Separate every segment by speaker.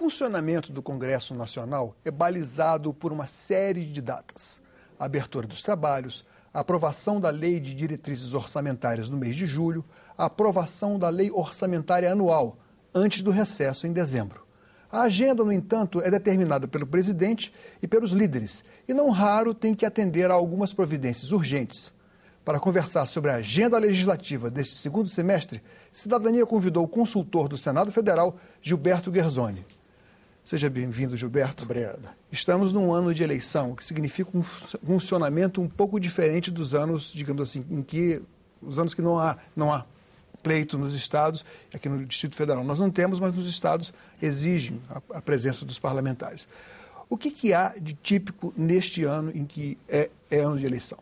Speaker 1: funcionamento do Congresso Nacional é balizado por uma série de datas. A abertura dos trabalhos, a aprovação da Lei de Diretrizes Orçamentárias no mês de julho, a aprovação da Lei Orçamentária Anual, antes do recesso em dezembro. A agenda, no entanto, é determinada pelo presidente e pelos líderes, e não raro tem que atender a algumas providências urgentes. Para conversar sobre a agenda legislativa deste segundo semestre, Cidadania convidou o consultor do Senado Federal, Gilberto Guerzoni. Seja bem-vindo, Gilberto.
Speaker 2: Obrigado. Estamos
Speaker 1: num ano de eleição, o que significa um funcionamento um pouco diferente dos anos, digamos assim, os anos que não há pleito nos estados, aqui no Distrito Federal nós não temos, mas nos estados exigem a presença dos parlamentares. O que há de típico neste ano em que é ano de eleição?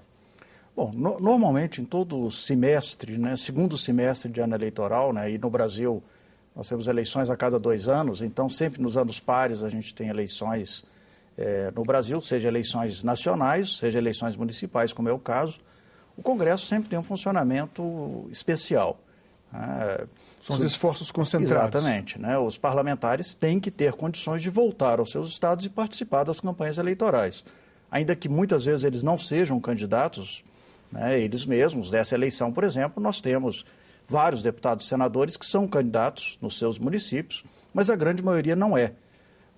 Speaker 2: Bom, normalmente em todo semestre, segundo semestre de ano eleitoral, e no Brasil nós temos eleições a cada 2 anos, então sempre nos anos pares a gente tem eleições no Brasil, seja eleições nacionais, seja eleições municipais, como é o caso. O Congresso sempre tem um funcionamento especial.
Speaker 1: São os esforços concentrados.
Speaker 2: Exatamente. Os parlamentares têm que ter condições de voltar aos seus estados e participar das campanhas eleitorais. Ainda que muitas vezes eles não sejam candidatos, eles mesmos. Dessa eleição, por exemplo, nós temos vários deputados e senadores que são candidatos nos seus municípios, mas a grande maioria não é.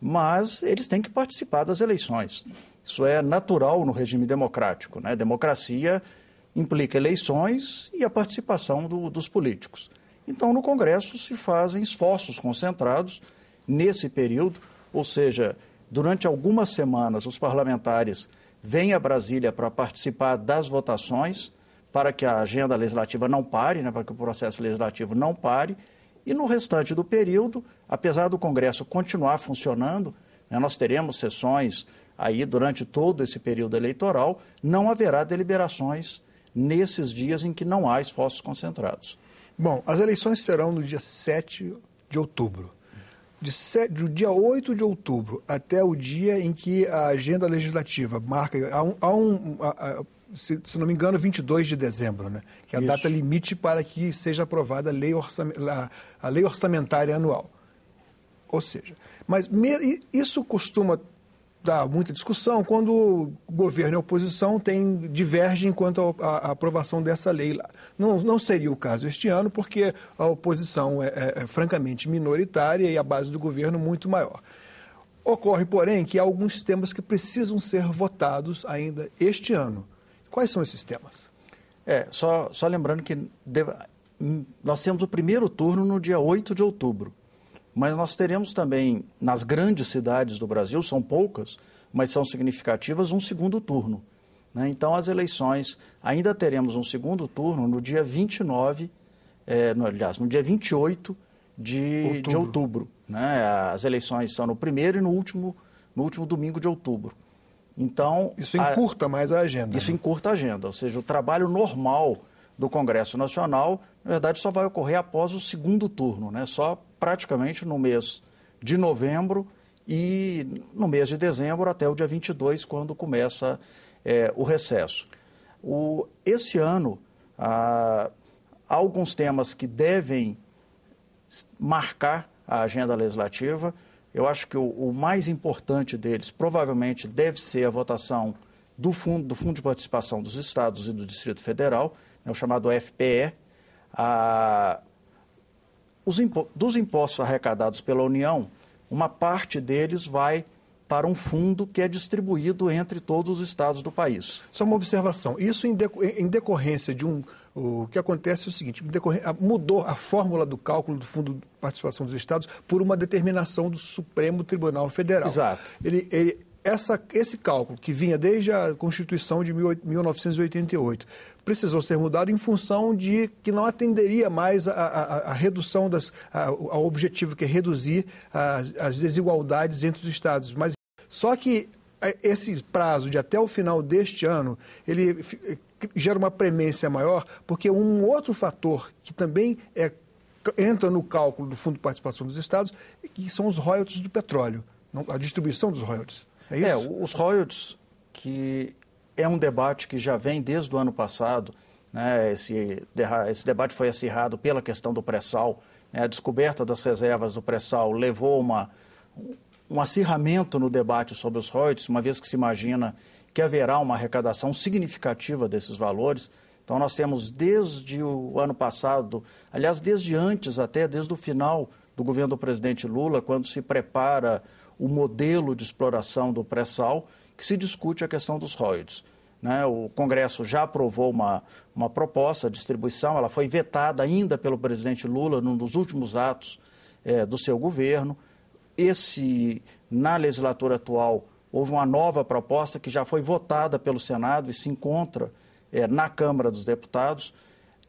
Speaker 2: Mas eles têm que participar das eleições. Isso é natural no regime democrático. Democracia implica eleições e a participação dos políticos. Então, no Congresso se fazem esforços concentrados nesse período, ou seja, durante algumas semanas os parlamentares vêm a Brasília para participar das votações, para que a agenda legislativa não pare, para que o processo legislativo não pare, e no restante do período, apesar do Congresso continuar funcionando, nós teremos sessões aí durante todo esse período eleitoral, não haverá deliberações nesses dias em que não há esforços concentrados.
Speaker 1: Bom, as eleições serão no dia 7 de outubro. Do dia 8 de outubro até o dia em que a agenda legislativa marca, se não me engano, 22 de dezembro, que é a data limite para que seja aprovada a lei orçamentária anual. Ou seja, mas isso costuma dar muita discussão quando o governo e a oposição divergem quanto à aprovação dessa lei lá. Não seria o caso este ano, porque a oposição é francamente minoritária e a base do governo muito maior. Ocorre, porém, que há alguns temas que precisam ser votados ainda este ano. Quais são esses temas?
Speaker 2: Só lembrando que nós temos o primeiro turno no dia 8 de outubro. Mas nós teremos também, nas grandes cidades do Brasil, são poucas, mas são significativas, um segundo turno. Então, as eleições, ainda teremos um segundo turno no dia 29, no dia 28 de outubro. As eleições são no primeiro e no último domingo de outubro. Então,
Speaker 1: isso encurta mais a agenda.
Speaker 2: Isso encurta a agenda, ou seja, o trabalho normal do Congresso Nacional, na verdade, só vai ocorrer após o segundo turno, só praticamente no mês de novembro e no mês de dezembro até o dia 22, quando começa o recesso. Esse ano, há alguns temas que devem marcar a agenda legislativa. Eu acho que o mais importante deles provavelmente deve ser a votação do Fundo de Participação dos Estados e do Distrito Federal, o chamado FPE. Dos impostos arrecadados pela União, uma parte deles vai para um fundo que é distribuído entre todos os estados do país.
Speaker 1: Só uma observação, isso em decorrência de o que acontece é o seguinte, mudou a fórmula do cálculo do Fundo de Participação dos Estados por uma determinação do Supremo Tribunal Federal.
Speaker 2: Exato.
Speaker 1: Esse cálculo, que vinha desde a Constituição de 1988, precisou ser mudado em função de que não atenderia mais a redução ao objetivo, que é reduzir as desigualdades entre os estados. Mas só que esse prazo de até o final deste ano, ele gera uma premência maior, porque um outro fator que também entra no cálculo do Fundo de Participação dos Estados, que são os royalties do petróleo, a distribuição dos royalties. É isso?
Speaker 2: Os royalties, que é um debate que já vem desde o ano passado, esse debate foi acirrado pela questão do pré-sal, a descoberta das reservas do pré-sal levou um acirramento no debate sobre os royalties, uma vez que se imagina que haverá uma arrecadação significativa desses valores. Então, nós temos desde o ano passado, aliás, desde antes até, desde o final do governo do presidente Lula, quando se prepara o modelo de exploração do pré-sal, que se discute a questão dos royalties. Né? O Congresso já aprovou uma proposta de distribuição, ela foi vetada ainda pelo presidente Lula num dos últimos atos do seu governo. Na legislatura atual, houve uma nova proposta que já foi votada pelo Senado e se encontra na Câmara dos Deputados.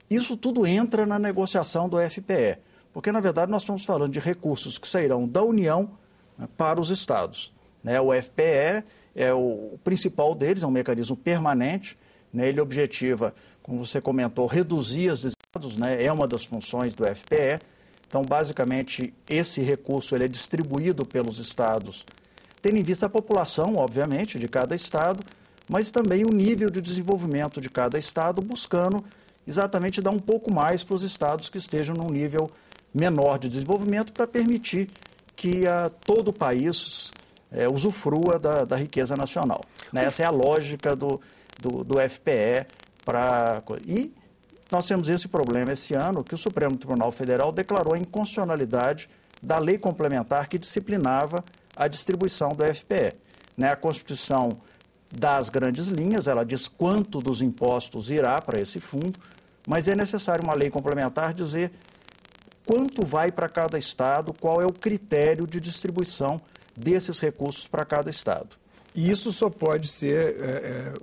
Speaker 2: Isso tudo entra na negociação do FPE, porque, na verdade, nós estamos falando de recursos que sairão da União, né, para os estados. Né? O FPE o principal deles, é um mecanismo permanente, né? Ele objetiva, como você comentou, reduzir as desigualdades, né? É uma das funções do FPE. Então, basicamente, esse recurso ele é distribuído pelos estados, tendo em vista a população, obviamente, de cada estado, mas também o nível de desenvolvimento de cada estado, buscando exatamente dar um pouco mais para os estados que estejam num nível menor de desenvolvimento, para permitir que todo o país usufrua da riqueza nacional. Né? Essa é a lógica do FPE. E nós temos esse problema esse ano, que o Supremo Tribunal Federal declarou a inconstitucionalidade da lei complementar que disciplinava a distribuição do FPE. Né? A Constituição dá as grandes linhas, ela diz quanto dos impostos irá para esse fundo, mas é necessário uma lei complementar dizer quanto vai para cada estado, qual é o critério de distribuição desses recursos para cada estado.
Speaker 1: E isso só pode ser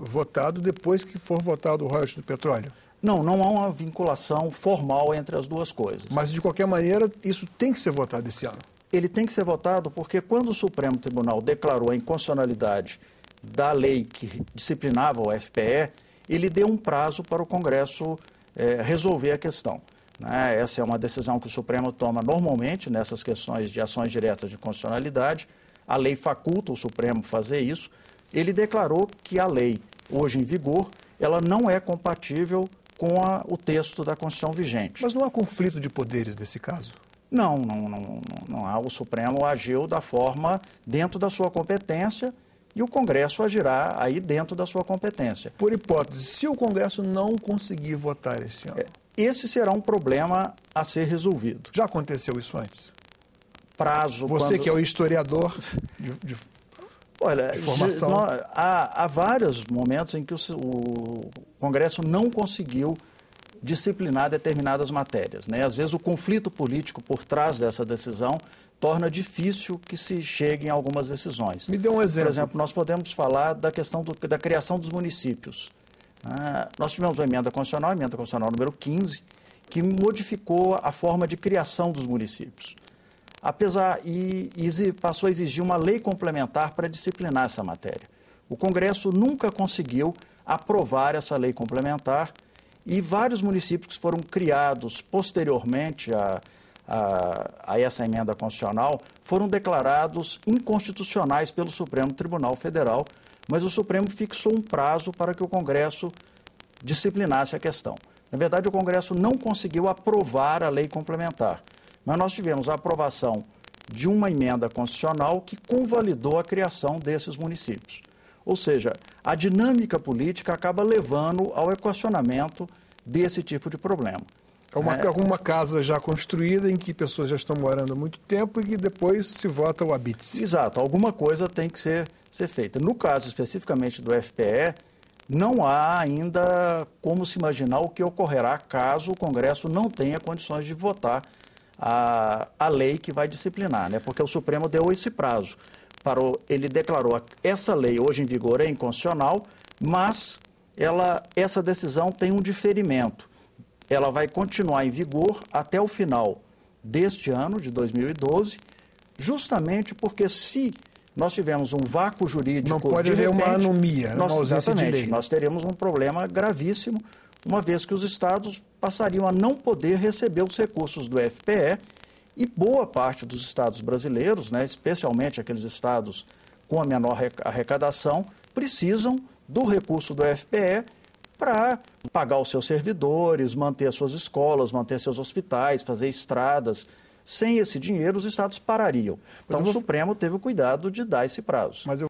Speaker 1: votado depois que for votado o royalties do petróleo?
Speaker 2: Não há uma vinculação formal entre as duas coisas.
Speaker 1: Mas, de qualquer maneira, isso tem que ser votado esse ano?
Speaker 2: Ele tem que ser votado porque quando o Supremo Tribunal declarou a inconstitucionalidade da lei que disciplinava o FPE, ele deu um prazo para o Congresso resolver a questão. Né? Essa é uma decisão que o Supremo toma normalmente nessas questões de ações diretas de constitucionalidade. A lei faculta o Supremo fazer isso. Ele declarou que a lei, hoje em vigor, ela não é compatível com o texto da Constituição vigente.
Speaker 1: Mas não há conflito de poderes nesse caso?
Speaker 2: Não há. O Supremo agiu da forma dentro da sua competência e o Congresso agirá aí dentro da sua competência.
Speaker 1: Por hipótese, se o Congresso não conseguir votar esse ano?
Speaker 2: Esse será um problema a ser resolvido.
Speaker 1: Já aconteceu isso antes?
Speaker 2: Prazo.
Speaker 1: Você que é o historiador de
Speaker 2: Olha,
Speaker 1: formação.
Speaker 2: Há vários momentos em que o Congresso não conseguiu disciplinar determinadas matérias. Né? Às vezes o conflito político por trás dessa decisão torna difícil que se chegue em algumas decisões.
Speaker 1: Me dê um exemplo.
Speaker 2: Por exemplo, nós podemos falar da questão da criação dos municípios. Nós tivemos uma emenda constitucional número 15, que modificou a forma de criação dos municípios. Passou a exigir uma lei complementar para disciplinar essa matéria. O Congresso nunca conseguiu aprovar essa lei complementar e vários municípios que foram criados posteriormente a essa emenda constitucional foram declarados inconstitucionais pelo Supremo Tribunal Federal, mas o Supremo fixou um prazo para que o Congresso disciplinasse a questão. Na verdade, o Congresso não conseguiu aprovar a lei complementar, mas nós tivemos a aprovação de uma emenda constitucional que convalidou a criação desses municípios. Ou seja, a dinâmica política acaba levando ao equacionamento desse tipo de problema.
Speaker 1: Alguma casa já construída em que pessoas já estão morando há muito tempo e que depois se vota o habite-se.
Speaker 2: Exato, alguma coisa tem que ser feita. No caso especificamente do FPE, não há ainda como se imaginar o que ocorrerá caso o Congresso não tenha condições de votar a lei que vai disciplinar, né? Porque o Supremo deu esse prazo. Ele declarou essa lei hoje em vigor é inconstitucional, mas essa decisão tem um diferimento. Ela vai continuar em vigor até o final deste ano, de 2012, justamente porque se nós tivermos um vácuo jurídico...
Speaker 1: Não pode haver uma anomia, uma ausência de lei.
Speaker 2: Nós teremos um problema gravíssimo, uma vez que os estados passariam a não poder receber os recursos do FPE e boa parte dos estados brasileiros, né, especialmente aqueles estados com a menor arrecadação, precisam do recurso do FPE para pagar os seus servidores, manter as suas escolas, manter seus hospitais, fazer estradas, Sem esse dinheiro, os estados parariam. Então, o Supremo teve o cuidado de dar esse prazo.
Speaker 1: Mas eu